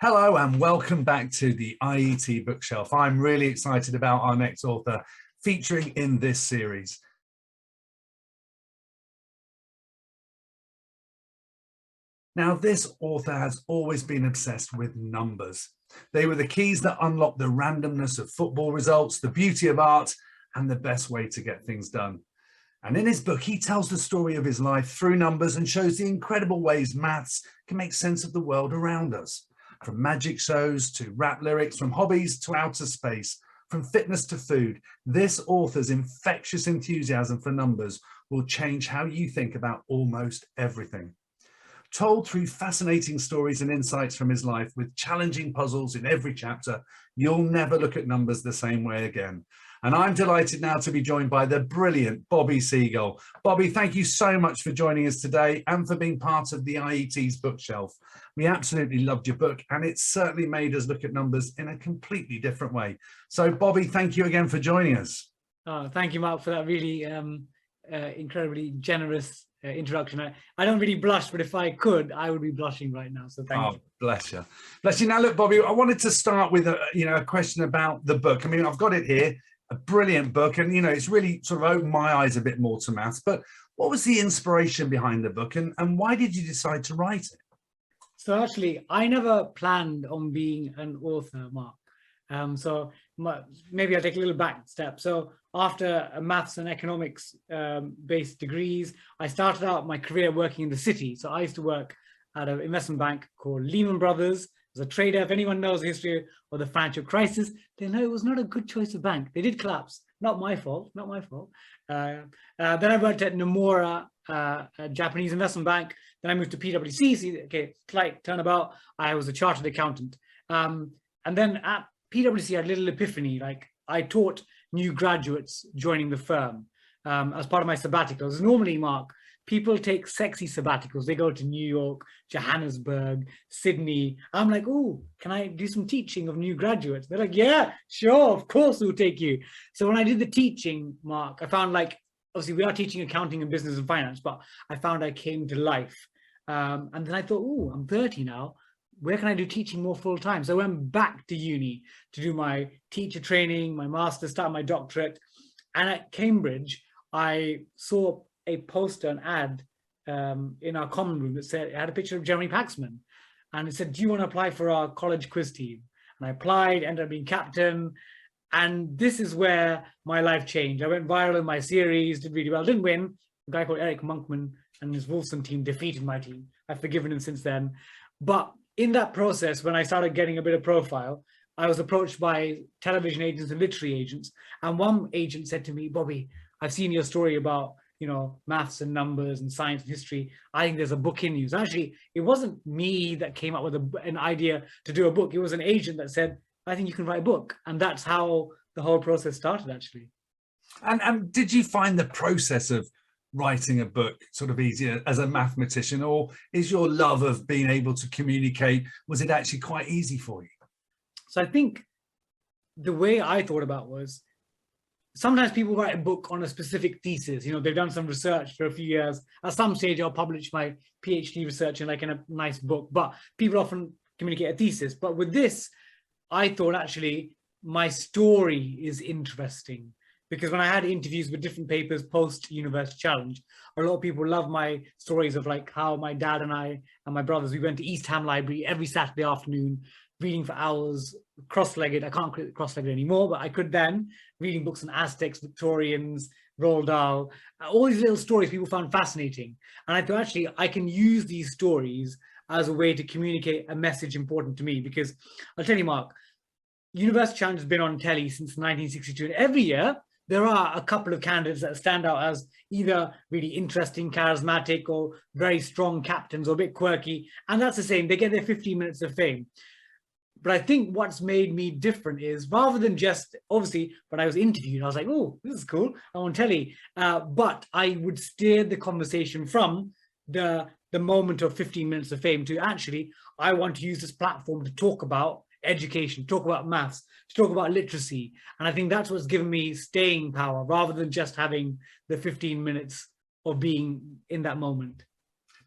Hello and welcome back to the IET bookshelf. I'm really excited about our next author featuring in this series. Now, this author has always been obsessed with numbers. They were the keys that unlocked the randomness of football results, the beauty of art, and the best way to get things done. And in his book, he tells the story of his life through numbers and shows the incredible ways maths can make sense of the world around us. From magic shows to rap lyrics, from hobbies to outer space, from fitness to food, this author's infectious enthusiasm for numbers will change how you think about almost everything. Told through fascinating stories and insights from his life with challenging puzzles in every chapter, you'll never look at numbers the same way again. And I'm delighted now to be joined by the brilliant Bobby Seagull. Bobby, thank you so much for joining us today and for being part of the IET's bookshelf. We absolutely loved your book, and it certainly made us look at numbers in a completely different way. So, Bobby, thank you again for joining us. Thank you, Mark, for that really incredibly generous introduction. I don't really blush, but if I could, I would be blushing right now. So thank you. Bless you. Bless you. Now, look, Bobby, I wanted to start with a question about the book. I mean, I've got it here. A brilliant book, and it's really sort of opened my eyes a bit more to maths. But what was the inspiration behind the book, and why did you decide to write it? So actually, I never planned on being an author, Mark. Maybe I'll take a little back step. So after maths and economics based degrees, I started out my career working in the city. So I used to work at an investment bank called Lehman Brothers. As a trader, if anyone knows the history of the financial crisis, they know it was not a good choice of bank. They did collapse. Not my fault, not my fault. Then I worked at Nomura, a Japanese investment bank. Then I moved to PwC. Okay, slight turnabout. I was a chartered accountant. And then at PwC, I had a little epiphany. Like, I taught new graduates joining the firm as part of my sabbaticals. Normally, Mark, people take sexy sabbaticals. They go to New York, Johannesburg, Sydney. I'm like, oh, can I do some teaching of new graduates? They're like, yeah, sure, of course we'll take you. So when I did the teaching, Mark, I found, like, obviously we are teaching accounting and business and finance, but I found I came to life. And then I thought, oh, I'm 30 now. Where can I do teaching more full time? So I went back to uni to do my teacher training, my master's, start my doctorate. And at Cambridge, I saw a poster, an ad in our common room that said, it had a picture of Jeremy Paxman. And it said, do you want to apply for our college quiz team? And I applied, ended up being captain. And this is where my life changed. I went viral in my series, did really well, didn't win. A guy called Eric Monkman and his Wolfson team defeated my team. I've forgiven him since then. But in that process, when I started getting a bit of profile, I was approached by television agents and literary agents. And one agent said to me, Bobby, I've seen your story about maths and numbers and science and history. I think there's a book in you. So actually, it wasn't me that came up with an idea to do a book. It was an agent that said, I think you can write a book. And that's how the whole process started, actually. And did you find the process of writing a book sort of easier as a mathematician, or is your love of being able to communicate, was it actually quite easy for you? So I think the way I thought about was, sometimes people write a book on a specific thesis. They've done some research for a few years. At some stage, I'll publish my PhD research in a nice book, but people often communicate a thesis. But with this, I thought actually my story is interesting, because when I had interviews with different papers post-University Challenge, a lot of people love my stories of like how my dad and I and my brothers, we went to East Ham Library every Saturday afternoon, reading for hours, cross-legged. I can't cross-legged anymore, but I could then, reading books on Aztecs, Victorians, Roald Dahl, all these little stories people found fascinating. And I thought, actually, I can use these stories as a way to communicate a message important to me. Because I'll tell you, Mark, University Challenge has been on telly since 1962. And every year, there are a couple of candidates that stand out as either really interesting, charismatic, or very strong captains, or a bit quirky. And that's the same. They get their 15 minutes of fame. But I think what's made me different is, rather than just, obviously, when I was interviewed, I was like, oh, this is cool, I'm on telly. But I would steer the conversation from the moment of 15 minutes of fame to, actually, I want to use this platform to talk about education, talk about maths, to talk about literacy. And I think that's what's given me staying power, rather than just having the 15 minutes of being in that moment.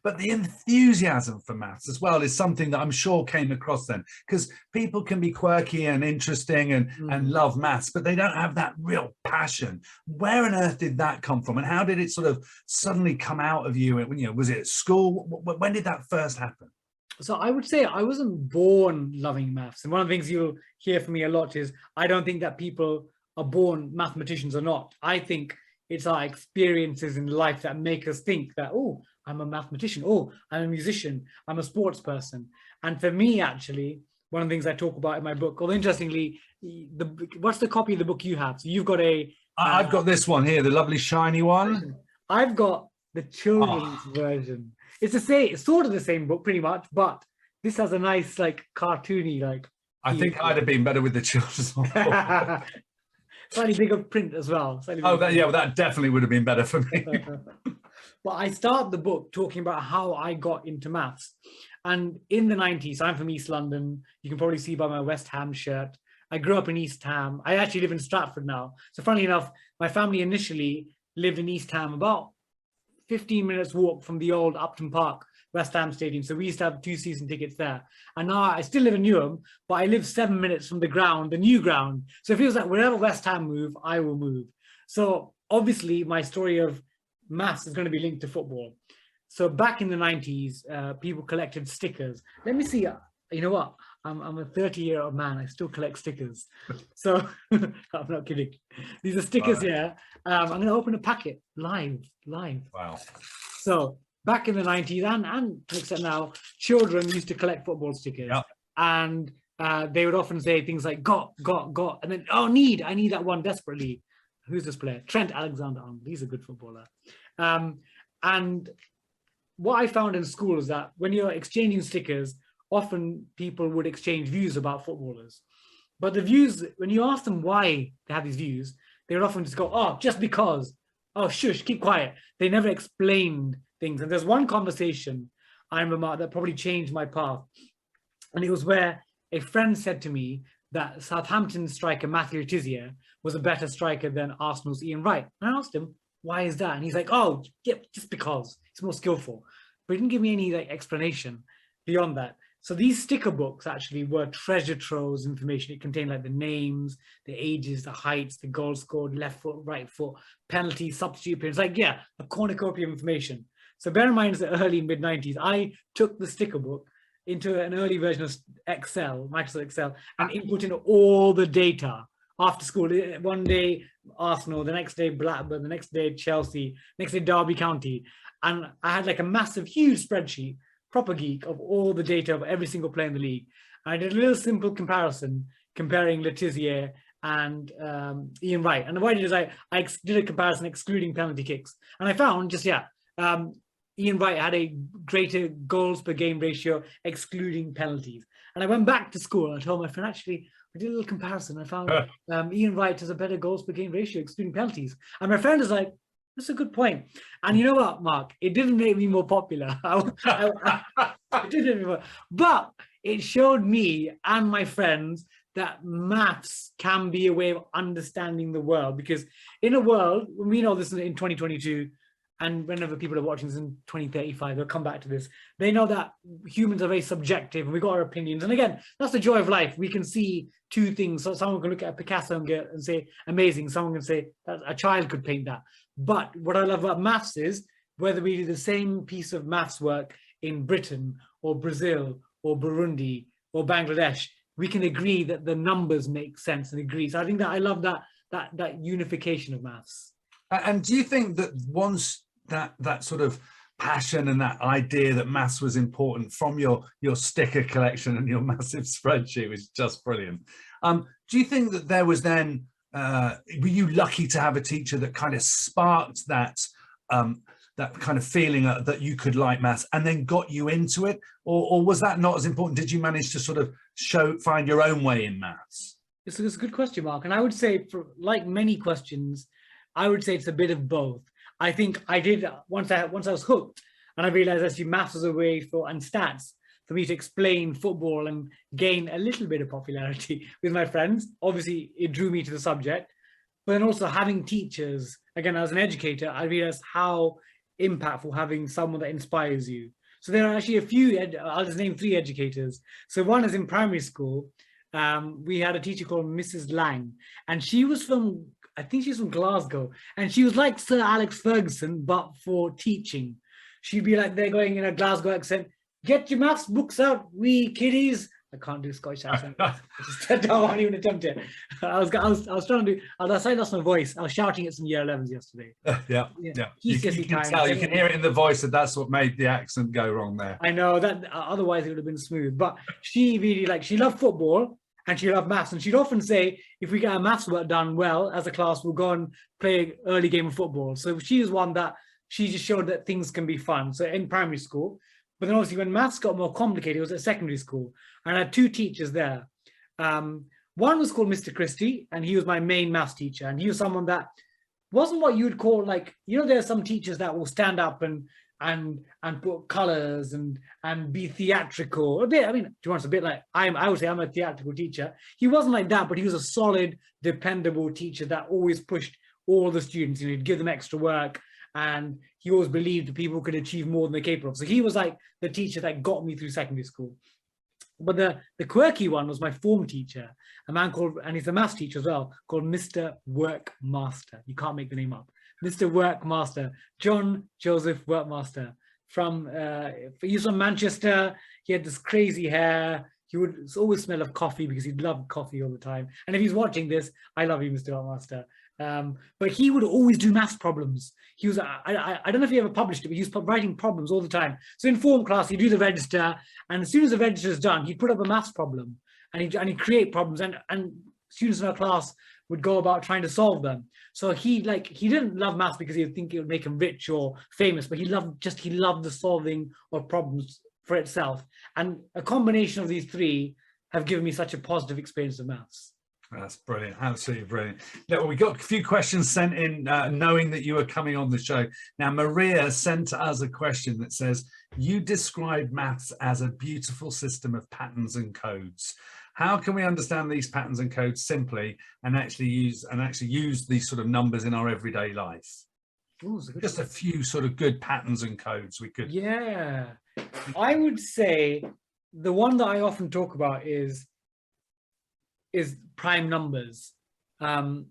but the enthusiasm for maths as well is something that I'm sure came across then, because people can be quirky and interesting and love maths, but they don't have that real passion. Where on earth did that come from, and how did it sort of suddenly come out of you? You know, was it at school? When did that first happen? So I would say I wasn't born loving maths. And one of the things you'll hear from me a lot is I don't think that people are born mathematicians or not. I think it's our experiences in life that make us think that, oh, I'm a mathematician. Oh, I'm a musician. I'm a sports person. And for me, actually, one of the things I talk about in my book, although interestingly, what's the copy of the book you have? So you've got I've got this one here, the lovely shiny one. I've got the children's version. It's it's sort of the same book pretty much, but this has a nice like cartoony like. I think I'd have been better with the children's one. Slightly bigger print as well. Oh, that definitely would have been better for me. But I start the book talking about how I got into maths. And in the 90s, I'm from East London. You can probably see by my West Ham shirt. I grew up in East Ham. I actually live in Stratford now. So funnily enough, my family initially lived in East Ham, about 15 minutes walk from the old Upton Park West Ham Stadium. So we used to have 2 season tickets there. And now I still live in Newham, but I live 7 minutes from the ground, the new ground. So it feels like wherever West Ham move, I will move. So obviously my story of maths is going to be linked to football. So back in the 90s, people collected stickers. Let me see. You know what? I'm a 30-year-old man. I still collect stickers. So I'm not kidding. These are stickers here. I'm going to open a packet live. Wow. So back in the 90s and except now, children used to collect football stickers. Yep. And they would often say things like got. And then, oh, I need that one desperately. Who's this player? Trent Alexander-Arnold. He's a good footballer. And what I found in school is that when you're exchanging stickers, often people would exchange views about footballers. But the views, when you ask them why they have these views, they would often just go, oh, just because. Oh, shush, keep quiet. They never explained things. And there's one conversation I remember that probably changed my path. And it was where a friend said to me that Southampton striker Matthew Letizia was a better striker than Arsenal's Ian Wright. And I asked him, why is that? And he's like, oh, yeah, just because. He's more skillful. But he didn't give me any like explanation beyond that. So these sticker books actually were treasure troves of information. It contained like the names, the ages, the heights, the goals scored, left foot, right foot, penalty, substitute appearance. Like, yeah, a cornucopia of information. So bear in mind, it's the early mid-90s. I took the sticker book into an early version of Excel, Microsoft Excel, and input in all the data after school. One day Arsenal, the next day Blackburn, the next day Chelsea, next day Derby County. And I had like a massive, huge spreadsheet, proper geek, of all the data of every single player in the league. I did a little simple comparison, comparing Letizia and Ian Wright. And what I did is I did a comparison excluding penalty kicks. And I found just, Ian Wright had a greater goals per game ratio excluding penalties. And I went back to school and I told my friend, actually, I did a little comparison. I found Ian Wright has a better goals per game ratio excluding penalties. And my friend is like, that's a good point. And you know what, Mark? It didn't make me more popular. It didn't, but it showed me and my friends that maths can be a way of understanding the world. Because in a world, we know this in 2022, and whenever people are watching this in 2035, they'll come back to this. They know that humans are very subjective and we've got our opinions. And again, that's the joy of life. We can see two things. So someone can look at a Picasso and say, amazing. Someone can say that a child could paint that. But what I love about maths is whether we do the same piece of maths work in Britain or Brazil or Burundi or Bangladesh, we can agree that the numbers make sense and agree. So I think that I love that unification of maths. And do you think that once that sort of passion and that idea that maths was important from your sticker collection and your massive spreadsheet was just brilliant, do you think that there was then, were you lucky to have a teacher that kind of sparked that kind of feeling that you could like maths and then got you into it, or was that not as important? Did you manage to sort of find your own way in maths? It's a good question, Mark. And I would say, for like many questions, I would say it's a bit of both. I think I did once I was hooked, and I realized actually maths was a way and stats for me to explain football and gain a little bit of popularity with my friends. Obviously, it drew me to the subject, but then also having teachers. Again, as an educator, I realized how impactful having someone that inspires you. So there are actually a few, I'll just name 3 educators. So one is in primary school. We had a teacher called Mrs. Lang, and she was from, I think she's from Glasgow, and she was like Sir Alex Ferguson, but for teaching. She'd be like, they're going in a Glasgow accent, get your maths books out, we kiddies. I can't do Scottish accent. I don't even attempt it. I was trying to do, I decided that's my voice. I was shouting at some year 11s yesterday. Yeah. You can tell, you can hear it in the voice that that's what made the accent go wrong there. I know that, otherwise it would have been smooth. But she really she loved football and she loved maths. And she'd often say, if we get our maths work done well as a class, we'll go and play an early game of football. So she was one that she just showed that things can be fun. So in primary school, but then obviously when maths got more complicated, it was at secondary school. And I had 2 teachers there. One was called Mr. Christie, and he was my main maths teacher. And he was someone that wasn't what you'd call there are some teachers that will stand up and put colors and be theatrical. A bit, I mean, to be honest, a bit like I would say I'm a theatrical teacher. He wasn't like that, but he was a solid, dependable teacher that always pushed all the students. He'd give them extra work. And he always believed that people could achieve more than they're capable of. So he was like the teacher that got me through secondary school. But the quirky one was my form teacher, a man called, and he's a maths teacher as well, called Mr. Workmaster. You can't make the name up. Mr. Workmaster, John Joseph Workmaster. He's from Manchester. He had this crazy hair. He would always smell of coffee because he loved coffee all the time. And if he's watching this, I love you, Mr. Workmaster. But he would always do maths problems. He was, I don't know if he ever published it, but he was writing problems all the time. So in form class, he'd do the register, and as soon as the register is done, he'd put up a maths problem, and he'd create problems, and students in our class would go about trying to solve them. So he didn't love maths because he'd think it would make him rich or famous, but he loved the solving of problems for itself. And a combination of these 3 have given me such a positive experience of maths. That's brilliant, absolutely brilliant. Now, we got a few questions sent in knowing that you were coming on the show. Now, Maria sent us a question that says, you describe maths as a beautiful system of patterns and codes. How can we understand these patterns and codes simply and actually use these sort of numbers in our everyday life? Ooh, just a few sort of good patterns and codes we could. Yeah, I would say the one that I often talk about is prime numbers. And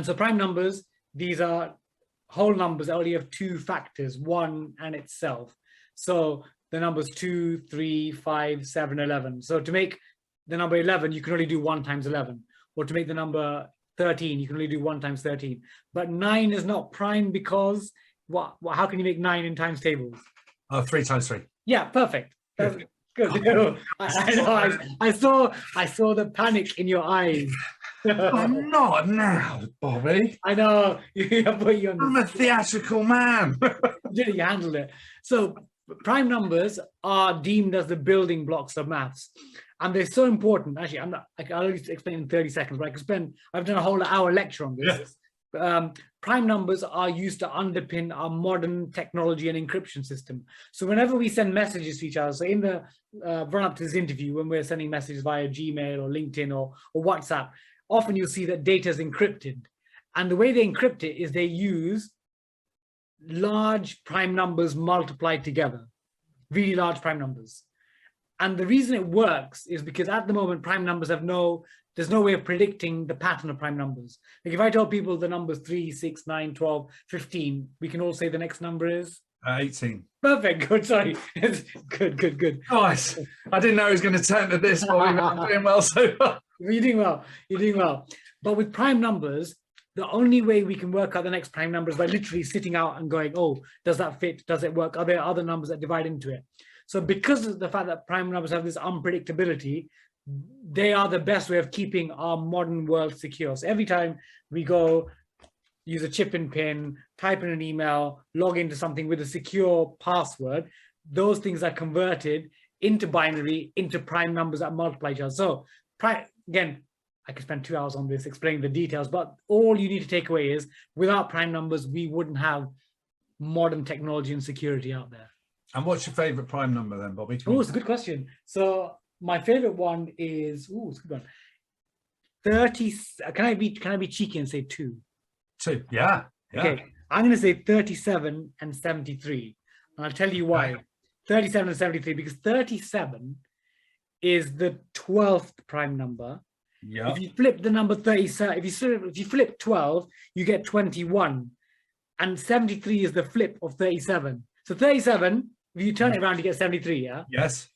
so prime numbers, these are whole numbers that only have 2 factors, 1 and itself. So the numbers 2, 3, 5, 7, 11. So to make the number 11, you can only do 1 times 11. Or to make the number 13, you can only do 1 times 13. But 9 is not prime because how can you make 9 in times tables? 3 times 3. Yeah, perfect. Good. I know. I saw the panic in your eyes. I'm not now, Bobby. I know. I'm a theatrical man. You handled it. So prime numbers are deemed as the building blocks of maths, and they're so important. Actually, I'll only explain in 30 seconds, but I've done a whole hour lecture on this. Yes. Prime numbers are used to underpin our modern technology and encryption system. So whenever we send messages to each other, so in the run up to this interview, when we're sending messages via Gmail or LinkedIn or WhatsApp, often you'll see that data is encrypted. And the way they encrypt it is they use large prime numbers multiplied together, really large prime numbers. And the reason it works is because at the moment, prime numbers there's no way of predicting the pattern of prime numbers. Like if I tell people the numbers 3, 6, 9, 12, 15, we can all say the next number is? 18. Perfect, good, sorry. Good. Nice. I didn't know he was going to turn to this, but I'm doing well so far. You're doing well. But with prime numbers, the only way we can work out the next prime number is by literally sitting out and going, oh, does that fit? Does it work? Are there other numbers that divide into it? So because of the fact that prime numbers have this unpredictability, they are the best way of keeping our modern world secure. So every time we go use a chip and pin, type in an email, log into something with a secure password, those things are converted into binary, into prime numbers that multiply each other. So again, I could spend 2 hours on this explaining the details, but all you need to take away is without prime numbers, we wouldn't have modern technology and security out there. And what's your favorite prime number then, Bobby? Oh, it's a good question. So my favorite one is, it's a good one. 30, can I be cheeky and say 2? 2, yeah. Okay, I'm going to say 37 and 73. And I'll tell you why. 37 and 73, because 37 is the 12th prime number. Yeah. If you flip the number 37, if you flip 12, you get 21. And 73 is the flip of 37. So 37, if you turn it around, you get 73, yeah? Yes.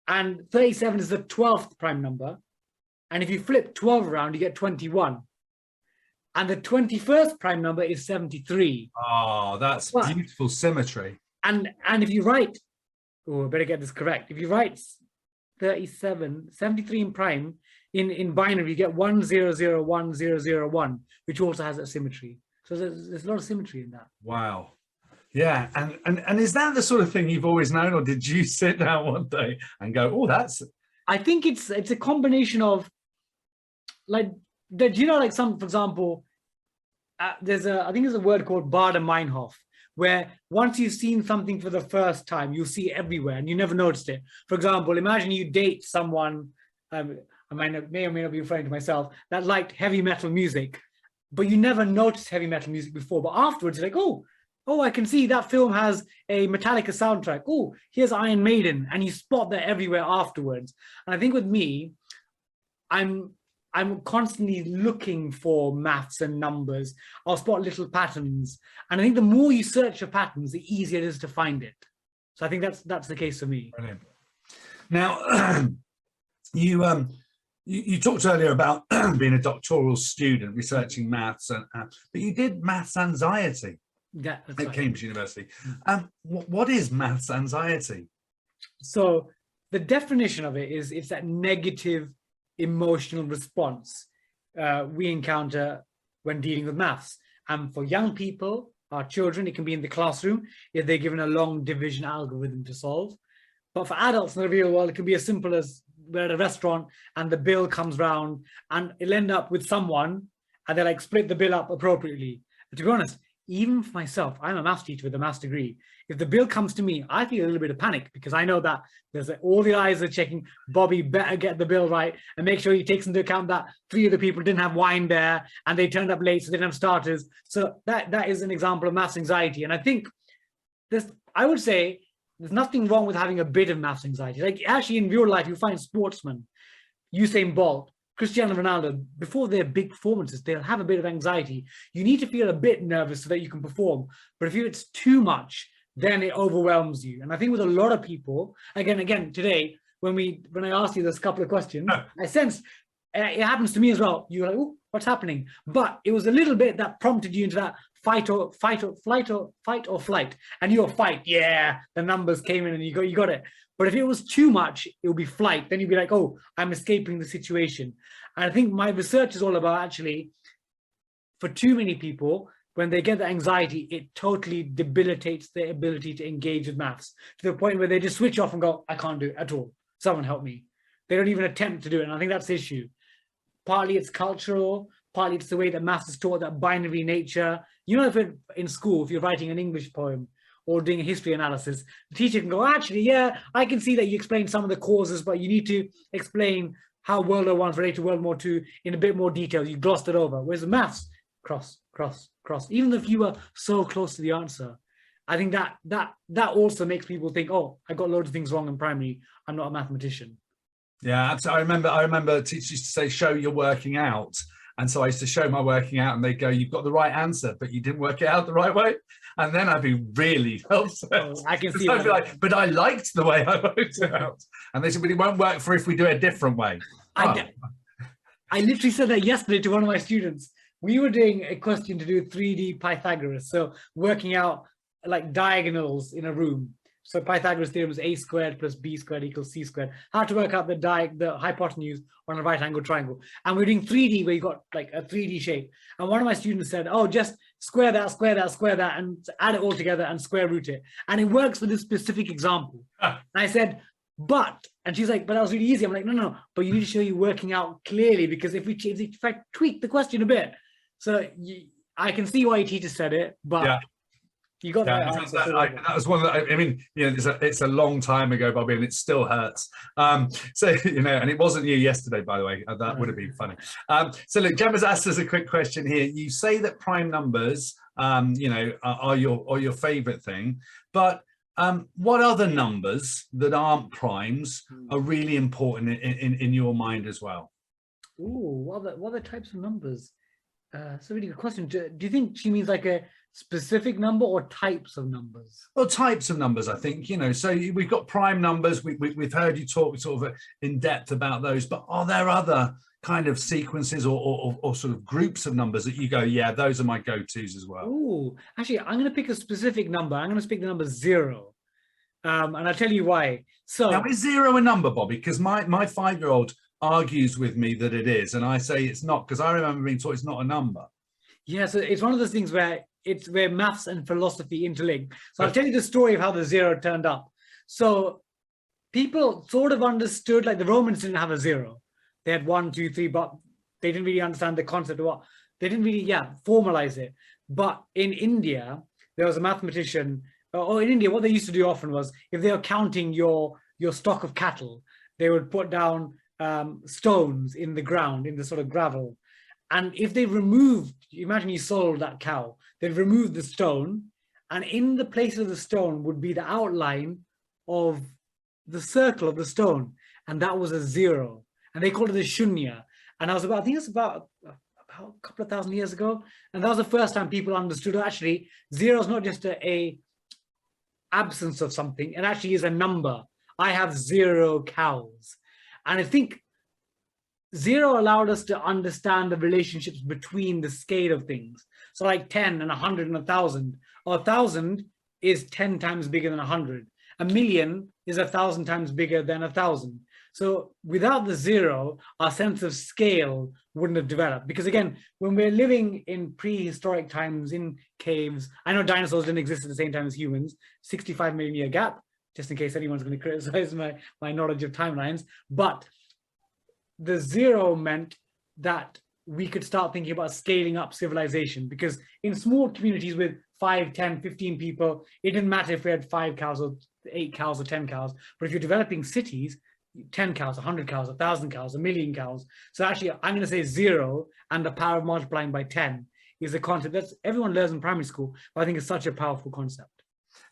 And 37 is the 12th prime number. And if you flip 12 around, you get 21. And the 21st prime number is 73. Oh, that's beautiful symmetry. And if you write, oh, I better get this correct. If you write 73 in prime, in binary, you get 100101, which also has a symmetry. So there's a lot of symmetry in that. Wow. Yeah. And is that the sort of thing you've always known, or did you sit down one day and go, oh, that's... I think it's a combination of, like, do you know, like some, for example, I think there's a word called Bader-Meinhof, where once you've seen something for the first time, you'll see it everywhere and you never noticed it. For example, imagine you date someone, I may or may not be referring to myself, that liked heavy metal music, but you never noticed heavy metal music before. But afterwards, you're like, oh, I can see that film has a Metallica soundtrack. Oh, here's Iron Maiden. And you spot that everywhere afterwards. And I think with me, I'm constantly looking for maths and numbers. I'll spot little patterns. And I think the more you search for patterns, the easier it is to find it. So I think that's the case for me. Brilliant. Now, you talked earlier about being a doctoral student, researching maths, but you did maths anxiety at Cambridge University. What is maths anxiety? So the definition of it is it's that negative emotional response we encounter when dealing with maths. And for young people, our children, it can be in the classroom if they're given a long division algorithm to solve. But for adults in the real world, it can be as simple as we're at a restaurant and the bill comes round and it'll end up with someone and they like split the bill up appropriately. But to be honest, even for myself, I'm a maths teacher with a maths degree. If the bill comes to me, I feel a little bit of panic because I know that there's all the eyes are checking. Bobby better get the bill right and make sure he takes into account that 3 other people didn't have wine there and they turned up late, so they didn't have starters. So that is an example of maths anxiety. And I think I would say there's nothing wrong with having a bit of maths anxiety. Like actually in real life, you find sportsmen, Usain Bolt, Cristiano Ronaldo, before their big performances, they'll have a bit of anxiety. You need to feel a bit nervous so that you can perform. But if it's too much, then it overwhelms you. And I think with a lot of people, again, today, when I asked you this couple of questions, I sensed it happens to me as well. You're like, oh, what's happening? But it was a little bit that prompted you into that fight or flight. And you're fight, yeah, the numbers came in and you got it. But if it was too much, it would be flight. Then you'd be like, oh, I'm escaping the situation. And I think my research is all about actually, for too many people, when they get the anxiety, it totally debilitates their ability to engage with maths to the point where they just switch off and go, I can't do it at all. Someone help me. They don't even attempt to do it. And I think that's the issue. Partly it's cultural, partly it's the way that maths is taught, that binary nature. You know, if in school, if you're writing an English poem or doing a history analysis, the teacher can go, actually, yeah, I can see that you explained some of the causes, but you need to explain how World War I related to World War II in a bit more detail. You glossed it over. Whereas the maths, cross. Even if you were so close to the answer, I think that also makes people think, oh, I got loads of things wrong in primary. I'm not a mathematician. Yeah, absolutely. I remember teachers used to say, show you're working out. And so I used to show my working out and they go, you've got the right answer, but you didn't work it out the right way. And then I'd be really upset. Oh, I can see I'd be like, but I liked the way I worked it out. And they said, but it won't work if we do it a different way. I literally said that yesterday to one of my students. We were doing a question to do 3D Pythagoras. So working out like diagonals in a room. So Pythagoras' theorem is a squared plus b squared equals c squared. How to work out the hypotenuse on a right angle triangle. And we're doing 3D where you got like a 3D shape. And one of my students said, oh, just square that, and add it all together and square root it. And it works for this specific example. And I said, and she's like, but that was really easy. I'm like, no, but you need to show you working out clearly, because if I tweak the question a bit, so I can see why your teacher said it, but yeah. You got that answer. That was one that I mean, you know, it's a long time ago, Bobby, and it still hurts. So, you know, and it wasn't you yesterday, by the way. That would have been funny. So look, Gemma's asked us a quick question here. You say that prime numbers are your favorite thing. But what other numbers that aren't primes are really important in your mind as well? Ooh, what are the types of numbers? That's a really good question. Do you think she means like a specific number or types of numbers? Well, types of numbers, I think, so we've got prime numbers. We've heard you talk sort of in depth about those, but are there other kind of sequences or sort of groups of numbers that you go, yeah, those are my go-tos as well? Ooh, actually, I'm going to pick a specific number. I'm going to pick the number 0. And I'll tell you why. So now, is 0 a number, Bobby? Because my 5-year-old argues with me that it is, and I say it's not, because I remember being taught it's not a number. Yeah, so it's one of those things where maths and philosophy interlink. So I'll tell you the story of how the 0 turned up. So people sort of understood, like the Romans didn't have a 0. They had 1, 2, 3, but they didn't really understand the concept of what, they didn't really, formalize it. But in India, there was a mathematician, or in India, what they used to do often was, if they were counting your stock of cattle, they would put down stones in the ground, in the sort of gravel. And if they removed, imagine you sold that cow, they'd remove the stone, and in the place of the stone would be the outline of the circle of the stone. And that was a 0. And they called it a shunya. And I think it's about a couple of thousand years ago. And that was the first time people understood, actually, 0 is not just a absence of something. It actually is a number. I have 0 cows. And I think 0 allowed us to understand the relationships between the scale of things. So like 10 and 100 and 1,000. 1,000 is 10 times bigger than 100. A million is 1,000 times bigger than 1,000. So without the 0, our sense of scale wouldn't have developed. Because again, when we're living in prehistoric times in caves, I know dinosaurs didn't exist at the same time as humans, 65 million year gap, just in case anyone's going to criticize my knowledge of timelines. But the 0 meant that we could start thinking about scaling up civilization, because in small communities with 5, 10, 15 people, it didn't matter if we had 5 cows or 8 cows or 10 cows. But if you're developing cities, 10 cows, 100 cows, 1,000 cows, 1,000,000 cows. So actually, I'm going to say 0 and the power of multiplying by 10 is a concept that everyone learns in primary school, but I think it's such a powerful concept.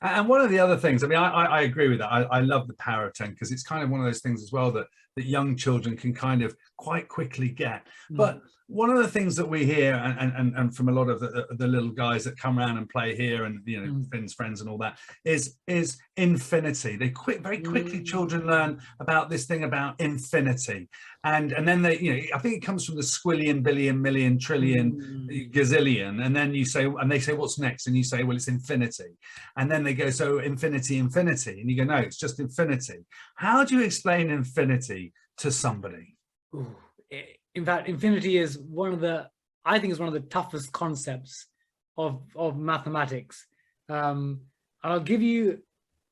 And one of the other things, I mean, I agree with that. I love the power of 10, because it's kind of one of those things as well that young children can kind of quite quickly get. But one of the things that we hear, and from a lot of the little guys that come around and play here, and Finn's friends and all that, is infinity. Very quickly children learn about this thing about infinity, and then they, I think it comes from the squillion, billion, million, trillion, gazillion, and then they say what's next, and you say, well, it's infinity, and then they go, so infinity, and you go, no, it's just infinity. How do you explain infinity to somebody? Ooh. In fact, infinity is I think is one of the toughest concepts of mathematics. I'll give you,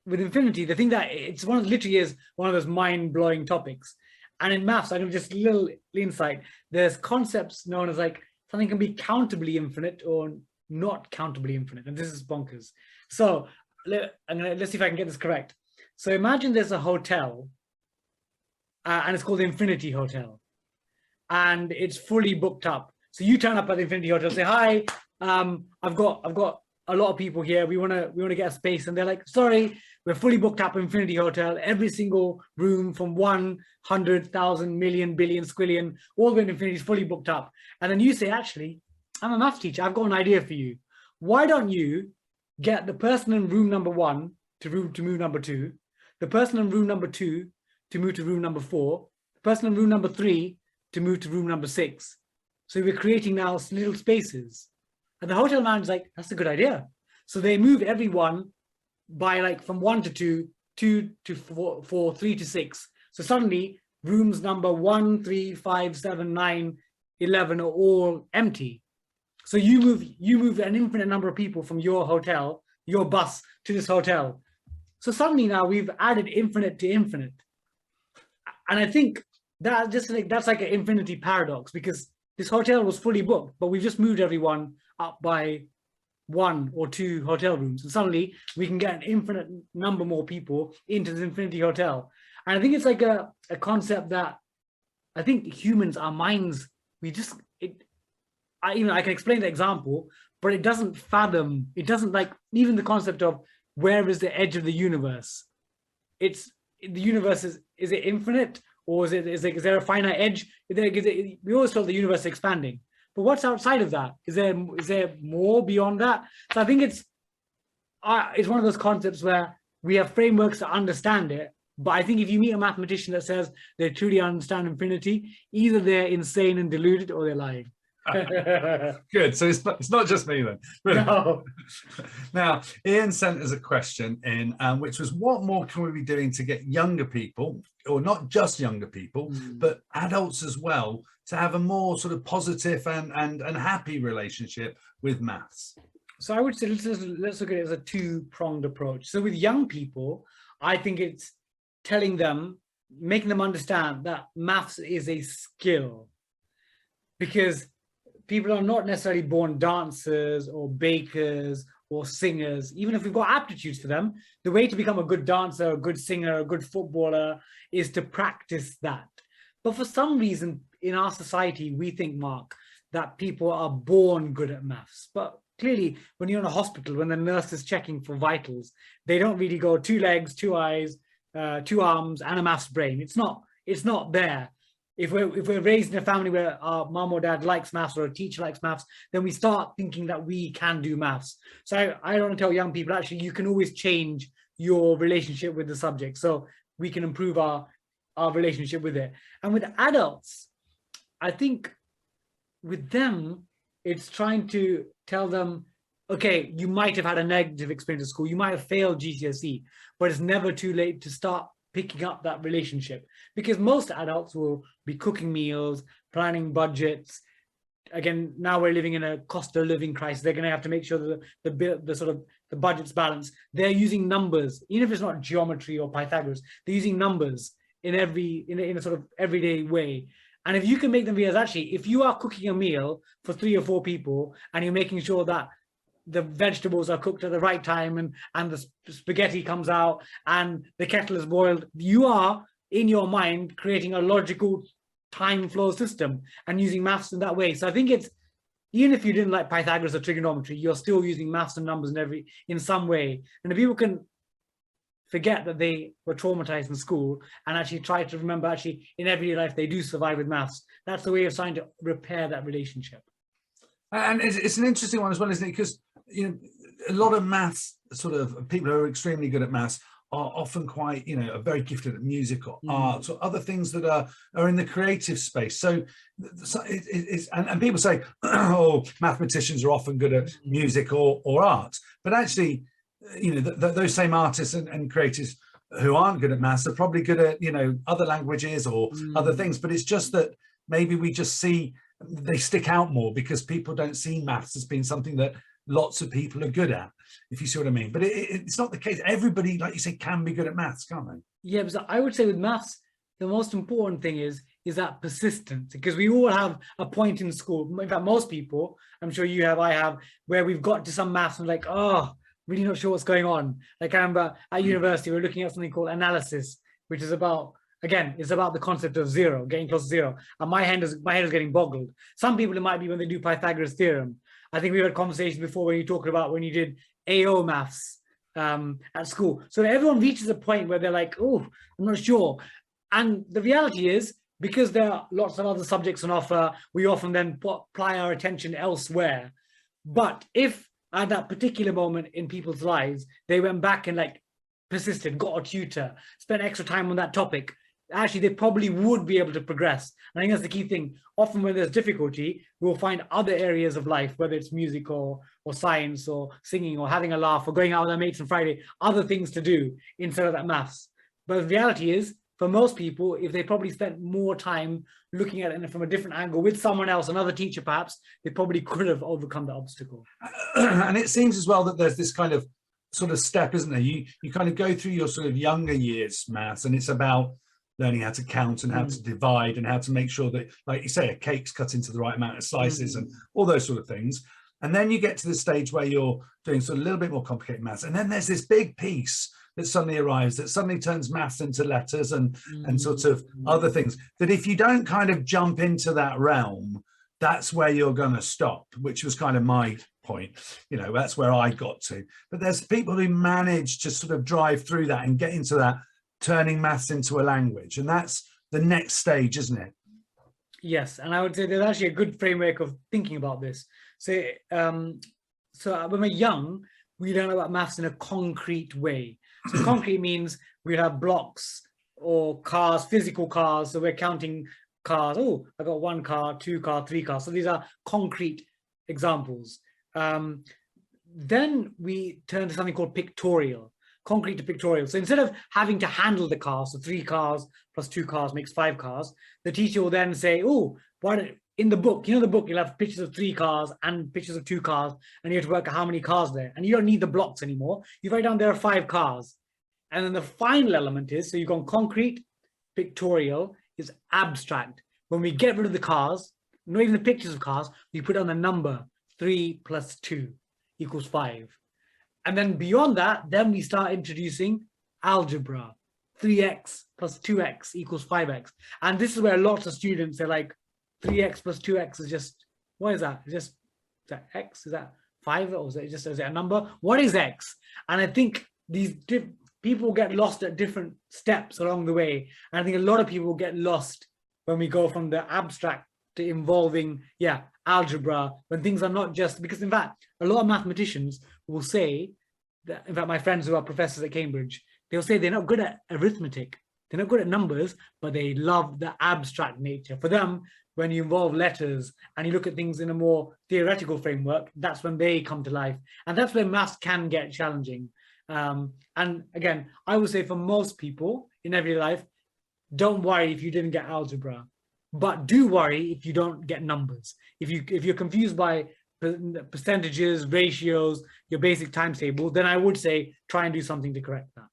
with infinity, the thing that literally is one of those mind-blowing topics. And in maths, I give just a little insight. There's concepts known as like something can be countably infinite or not countably infinite. And this is bonkers. So let's see if I can get this correct. So imagine there's a hotel, and it's called the Infinity Hotel. And it's fully booked up. So you turn up at the Infinity Hotel, say, hi, I've got a lot of people here. We want to get a space. And they're like, sorry, we're fully booked up at Infinity Hotel. Every single room from 100,000 million, billion, squillion, all the way to infinity is fully booked up. And then you say, actually, I'm a math teacher. I've got an idea for you. Why don't you get the person in room number 1 to move number 2, the person in room number 2 to move to room number 4, the person in room number 3 to move to room number 6. So we're creating now little spaces. And the hotel manager's like, that's a good idea. So they move everyone by like from 1 to 2, 2 to 4, 3 to 6. So suddenly rooms number 1, 3, 5, 7, 9, 11 are all empty. So you move an infinite number of people from your hotel, your bus, to this hotel. So suddenly now we've added infinite to infinite. And I think that's like an infinity paradox, because this hotel was fully booked, but we've just moved everyone up by 1 or 2 hotel rooms. And suddenly we can get an infinite number more people into this infinity hotel. And I think it's like a concept that I think humans, our minds, I can explain the example, but it doesn't fathom, it doesn't like even the concept of where is the edge of the universe. It's the universe is it infinite, or is there a finite edge? We always felt the universe is expanding, but what's outside of that? Is there more beyond that? So I think it's one of those concepts where we have frameworks to understand it. But I think if you meet a mathematician that says they truly understand infinity, either they're insane and deluded or they're lying. Good. So it's not just me then. No. Now, Ian sent us a question in, which was, what more can we be doing to get younger people, or not just younger people, but adults as well, to have a more sort of positive and happy relationship with maths? So I would say let's look at it as a two-pronged approach. So with young people, I think it's telling them, making them understand that maths is a skill, because people are not necessarily born dancers or bakers or singers. Even if we've got aptitudes for them, the way to become a good dancer, a good singer, a good footballer is to practice that. But for some reason in our society, we think, Mark, that people are born good at maths. But clearly, when you're in a hospital, when the nurse is checking for vitals, they don't really go 2 legs, 2 eyes, 2 arms, and a maths brain. It's not there. If we're raised in a family where our mom or dad likes maths, or a teacher likes maths, then we start thinking that we can do maths. So I want to tell young people, actually, you can always change your relationship with the subject, so we can improve our relationship with it. And with adults, I think with them, it's trying to tell them, okay, you might have had a negative experience at school, you might have failed GCSE, but it's never too late to start picking up that relationship, because most adults will be cooking meals, planning budgets. Again, now we're living in a cost of living crisis. They're going to have to make sure that the budget's balanced. They're using numbers, even if it's not geometry or Pythagoras. They're using numbers in a sort of everyday way. And if you can make them realize, actually, if you are cooking a meal for 3 or 4 people and you're making sure that the vegetables are cooked at the right time and the spaghetti comes out and the kettle is boiled, you are, in your mind, creating a logical time flow system and using maths in that way. So I think it's, even if you didn't like Pythagoras or trigonometry, you're still using maths and numbers in some way. And if people can forget that they were traumatized in school and actually try to remember, actually, in everyday life, they do survive with maths, that's the way of trying to repair that relationship. And it's an interesting one as well, isn't it? Because a lot of maths, sort of people who are extremely good at maths are often quite, are very gifted at music or art or other things that are in the creative space. So and people say, oh, mathematicians are often good at music or art, but actually, those same artists and creatives who aren't good at maths are probably good at, other languages or other things. But it's just that maybe we just see they stick out more because people don't see maths as being something that lots of people are good at, if you see what I mean. But it's not the case. Everybody, like you say, can be good at maths, can't they? Yeah, but I would say with maths, the most important thing is that persistence, because we all have a point in school. In fact, most people, I'm sure you have, I have, where we've got to some maths and like, oh, really not sure what's going on. Like I remember at university, we were looking at something called analysis, which is about, again, it's about the concept of zero, getting close to zero. And my head is getting boggled. Some people, it might be when they do Pythagoras theorem. I think we had a conversation before when you talked about when you did AO maths at school. So everyone reaches a point where they're like, oh, I'm not sure. And the reality is, because there are lots of other subjects on offer, we often then apply our attention elsewhere. But if at that particular moment in people's lives, they went back and like persisted, got a tutor, spent extra time on that topic, actually they probably would be able to progress. And I think that's the key thing. Often when there's difficulty, we'll find other areas of life, whether it's music or science or singing or having a laugh or going out with our mates on Friday, other things to do instead of that maths. But the reality is, for most people, if they probably spent more time looking at it from a different angle with someone else, another teacher perhaps, they probably could have overcome the obstacle. And it seems as well that there's this kind of sort of step, isn't there? You kind of go through your sort of younger years maths, and it's about learning how to count and how to divide and how to make sure that, like you say, a cake's cut into the right amount of slices and all those sort of things. And then you get to the stage where you're doing sort of a little bit more complicated maths. And then there's this big piece that suddenly arrives that suddenly turns maths into letters and sort of other things, that if you don't kind of jump into that realm, that's where you're going to stop, which was kind of my point. You know, that's where I got to. But there's people who manage to sort of drive through that and get into that, turning maths into a language. And that's the next stage, isn't it? Yes, and I would say there's actually a good framework of thinking about this. So, so when we're young, we learn about maths in a concrete way. So concrete means we have blocks or cars, physical cars. So we're counting cars. Oh, I got 1 car, 2 car, 3 cars. So these are concrete examples. Then we turn to something called pictorial, concrete to pictorial. So instead of having to handle the car, so 3 cars plus 2 cars makes 5 cars, the teacher will then say, oh, in the book, the book, you'll have pictures of 3 cars and pictures of 2 cars, and you have to work out how many cars there. And you don't need the blocks anymore. You write down there are 5 cars. And then the final element is, so you've gone concrete, pictorial is abstract. When we get rid of the cars, not even the pictures of cars, we put on the number 3 plus 2 equals 5. And then beyond that, then we start introducing algebra. 3x plus 2x equals 5x. And this is where lots of students are like, 3x plus 2x is just, what is that? Is that x? Is that 5? Or is it a number? What is x? And I think these people get lost at different steps along the way. And I think a lot of people get lost when we go from the abstract to involving, algebra, when things are not just, because in fact, a lot of mathematicians will say that, in fact, my friends who are professors at Cambridge, they'll say they're not good at arithmetic. They're not good at numbers, but they love the abstract nature. For them, when you involve letters and you look at things in a more theoretical framework, that's when they come to life. And that's where maths can get challenging. And again, I would say for most people in everyday life, don't worry if you didn't get algebra, but do worry if you don't get numbers. If you're confused by percentages, ratios, your basic times table, then I would say try and do something to correct that.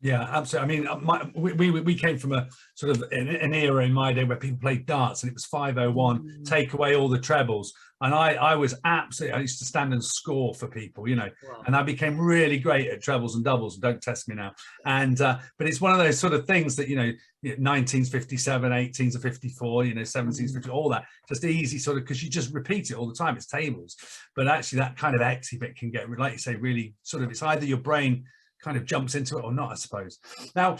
Yeah, absolutely. I mean, we came from a sort of an era in my day where people played darts and it was 501, take away all the trebles. And I used to stand and score for people, wow. And I became really great at trebles and doubles. Don't test me now. And but it's one of those sort of things that 19's 57, 18's a 54, 17's 50, all that just easy sort of, because you just repeat it all the time. It's tables, but actually that kind of exy bit can get, like you say, really sort of, it's either your brain kind of jumps into it or not, I suppose. Now,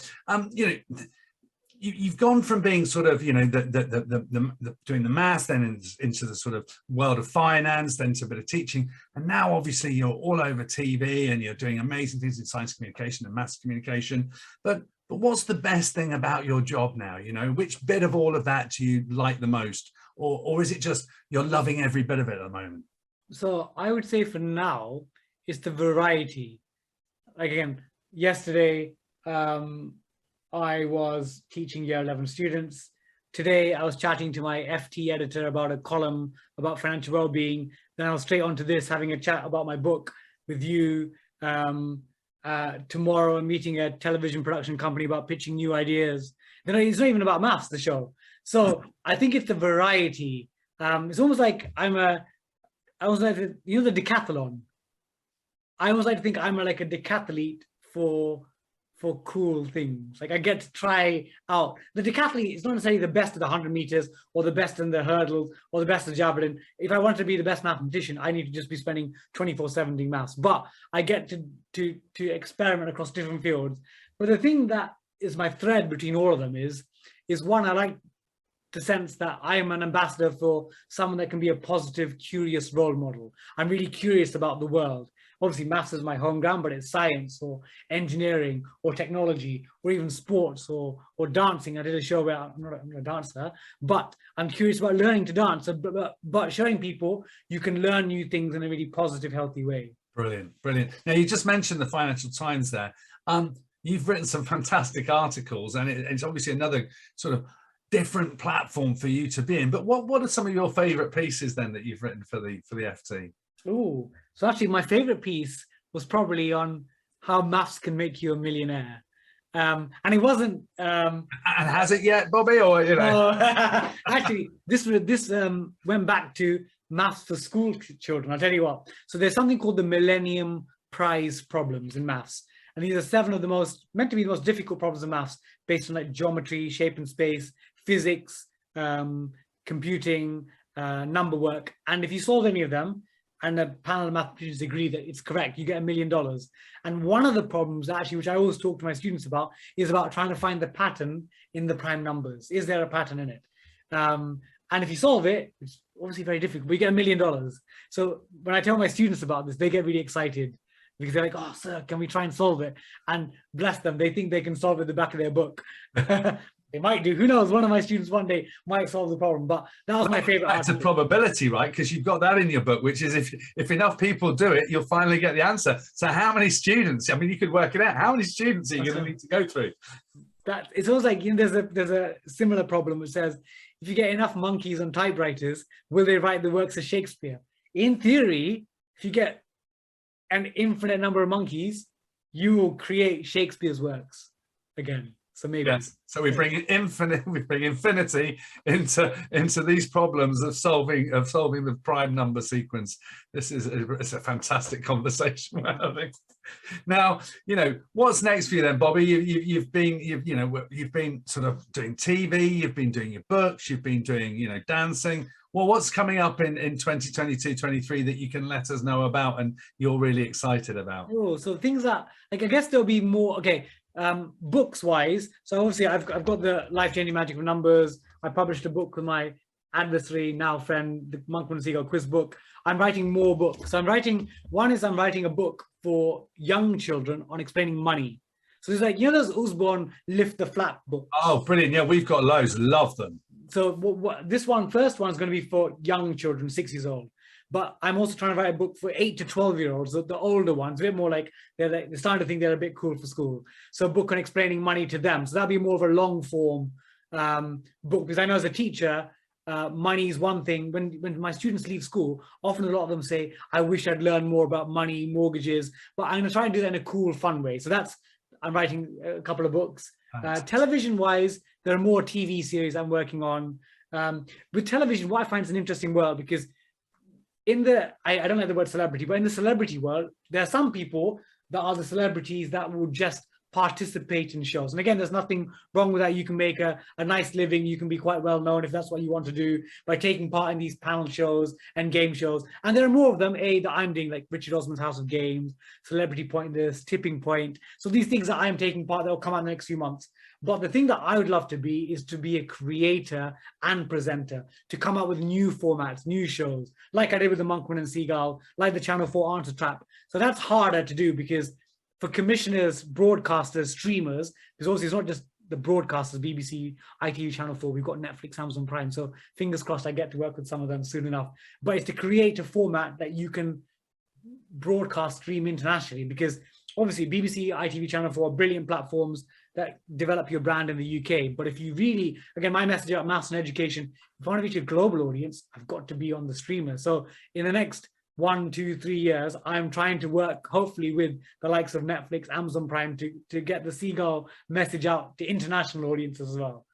you've gone from being sort of, doing the maths, then into the sort of world of finance, then to a bit of teaching, and now obviously you're all over TV and you're doing amazing things in science communication and maths communication. But what's the best thing about your job now? Which bit of all of that do you like the most, or is it just you're loving every bit of it at the moment? So I would say for now, it's the variety. Like again, yesterday, I was teaching year 11 students. Today, I was chatting to my FT editor about a column about financial well-being. Then I was straight on to this, having a chat about my book with you. Tomorrow, I'm meeting a television production company about pitching new ideas. Then it's not even about maths, the show. So I think it's the variety. It's almost like I was like, the decathlon. I always like to think I'm like a decathlete for cool things. Like I get to try out. The decathlete is not necessarily the best at the 100 meters or the best in the hurdles or the best at javelin. If I want to be the best mathematician, I need to just be spending 24/7 doing maths. But I get to experiment across different fields. But the thing that is my thread between all of them is one, I like the sense that I am an ambassador for someone that can be a positive, curious role model. I'm really curious about the world. Obviously, maths is my home ground, but it's science or engineering or technology or even sports or dancing. I did a show where I'm not a dancer, but I'm curious about learning to dance, but showing people you can learn new things in a really positive, healthy way. Brilliant, brilliant. Now, you just mentioned the Financial Times there. You've written some fantastic articles, and it's obviously another sort of different platform for you to be in. But what are some of your favourite pieces then that you've written for the FT? Oh, so actually my favorite piece was probably on how maths can make you a millionaire. And it wasn't and has it yet, Bobby? Or actually this went back to maths for school children. I'll tell you what. So there's something called the Millennium Prize problems in maths. And these are 7 of the meant to be the most difficult problems in maths, based on like geometry, shape and space, physics, computing, number work. And if you solve any of them, and a panel of mathematicians agree that it's correct, you get $1 million. And one of the problems, actually, which I always talk to my students about, is about trying to find the pattern in the prime numbers. Is there a pattern in it? And if you solve it, it's obviously very difficult, but you get $1 million. So when I tell my students about this, they get really excited because they're like, oh, sir, can we try and solve it? And bless them, they think they can solve it at the back of their book. They might do. Who knows? One of my students one day might solve the problem. But that was my favorite. That's a probability, right? Because you've got that in your book, which is if enough people do it, you'll finally get the answer. So how many students? I mean, you could work it out. How many students are you going to need to go through? That it's almost like, you know, there's a similar problem which says, if you get enough monkeys on typewriters, will they write the works of Shakespeare? In theory, if you get an infinite number of monkeys, you will create Shakespeare's works again. So maybe. Yes. So we bring infinity into these problems of solving the prime number sequence. It's a fantastic conversation, I think. Now, you know, what's next for you then, Bobby? You've been sort of doing TV, you've been doing your books, you've been doing, you know, dancing. Well, what's coming up in 2022, 23 that you can let us know about and you're really excited about? Oh, so things that, like, I guess there'll be more, okay, books wise. So obviously I've got the Life-Changing Magic of Numbers. I published a book with my adversary, now friend, the Bobby Seagull quiz book. I'm writing more books. So I'm writing a book for young children on explaining money. So it's like, you know, those Usborne Lift the Flap books. Oh, brilliant. Yeah, we've got loads. Love them. So first one is going to be for young children, 6 years old. But I'm also trying to write a book for 8 to 12-year-olds, the older ones, a bit more like they're starting to think they're a bit cool for school. So a book on explaining money to them. So that'll be more of a long form book, because I know as a teacher, money is one thing. When my students leave school, often a lot of them say, I wish I'd learned more about money, mortgages, but I'm going to try and do that in a cool, fun way. So I'm writing a couple of books. Television-wise, there are more TV series I'm working on. With television, what I find is an interesting world, because I don't like the word celebrity, but in the celebrity world, there are some people that are the celebrities that will just participate in shows. And again, there's nothing wrong with that. You can make a nice living. You can be quite well known if that's what you want to do by taking part in these panel shows and game shows. And there are more of them, that I'm doing, like Richard Osman's House of Games, Celebrity Point, this Tipping Point. So these things that I'm taking part, they'll come out in the next few months. But the thing that I would love to be is to be a creator and presenter, to come out with new formats, new shows, like I did with the Monkman and Seagull, like the Channel 4 Answer Trap. So that's harder to do, because for commissioners, broadcasters, streamers, because obviously it's not just the broadcasters, BBC, ITV, Channel 4, we've got Netflix, Amazon Prime. So fingers crossed I get to work with some of them soon enough. But it's to create a format that you can broadcast, stream internationally, because obviously BBC, ITV, Channel 4 are brilliant platforms that develop your brand in the UK. But if you really, again, my message about maths and education, if I want to reach a global audience, I've got to be on the streamer. So in the next 1, 2, 3 years, I'm trying to work, hopefully, with the likes of Netflix, Amazon Prime, to get the Seagull message out to international audiences as well.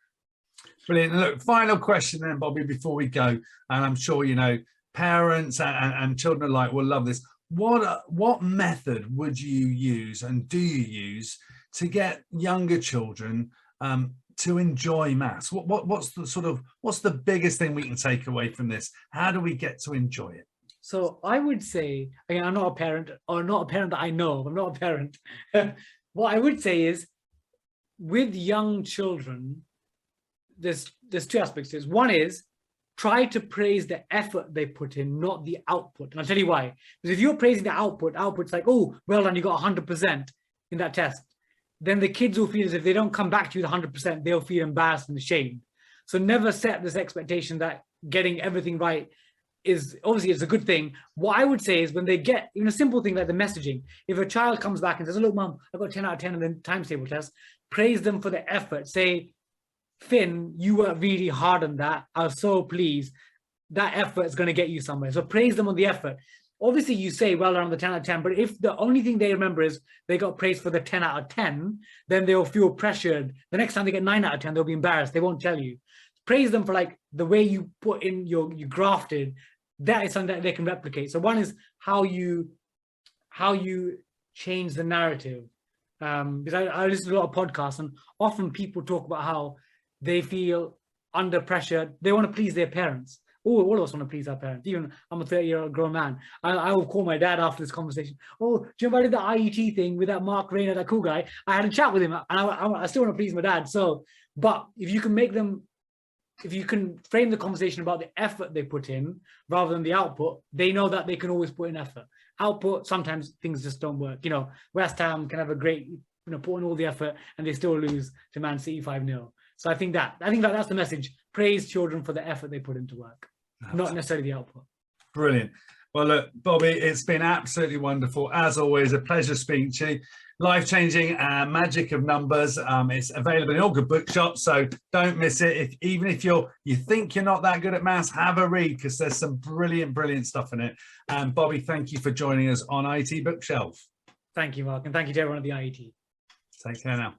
Brilliant. And look, final question then, Bobby, before we go, and I'm sure, you know, parents and children alike will love this. What method would you use, and do you use, to get younger children to enjoy maths? What's the biggest thing we can take away from this? How do we get to enjoy it? So I would say, again, I'm not a parent, or not a parent that I know of, I'm not a parent. What I would say is, with young children, there's two aspects to this. One is, try to praise the effort they put in, not the output. And I'll tell you why. Because if you're praising the output's like, oh, well done, you got 100% in that test. Then the kids will feel as if they don't come back to you with 100%, they'll feel embarrassed and ashamed. So never set this expectation that getting everything right is obviously it's a good thing. What I would say is, when they get even a simple thing like the messaging, if a child comes back and says, oh, look, Mum, I got 10 out of 10 in the times table test, praise them for the effort. Say, Finn, you worked really hard on that. I was so pleased. That effort is going to get you somewhere. So praise them on the effort. Obviously, you say, well done on the 10 out of 10, but if the only thing they remember is they got praised for the 10 out of 10, then they'll feel pressured. The next time they get 9 out of 10, they'll be embarrassed. They won't tell you. Praise them for like the way you put in you grafted. That is something that they can replicate. So one is how you change the narrative. Because I listen to a lot of podcasts, and often people talk about how they feel under pressure. They want to please their parents, all of us want to please our parents. Even I'm a 30-year-old grown man. I will call my dad after this conversation. Oh, do you know about the IET thing with that Mark Rayner, that cool guy? I had a chat with him, and I still want to please my dad. So, but if you can frame the conversation about the effort they put in rather than the output, they know that they can always put in effort. Output, sometimes things just don't work. You know, West Ham can have a great, put in all the effort and they still lose to Man City 5-0. So I think that's the message. Praise children for the effort they put into work, not necessarily the output. Brilliant. Well, look, Bobby, it's been absolutely wonderful. As always, a pleasure speaking to you. Life-changing magic of numbers. It's available in all good bookshops, so don't miss it. Even if you think you're not that good at maths, have a read, because there's some brilliant stuff in it. And Bobby, thank you for joining us on IET Bookshelf. Thank you, Mark, and thank you to everyone at the IET. Take care now.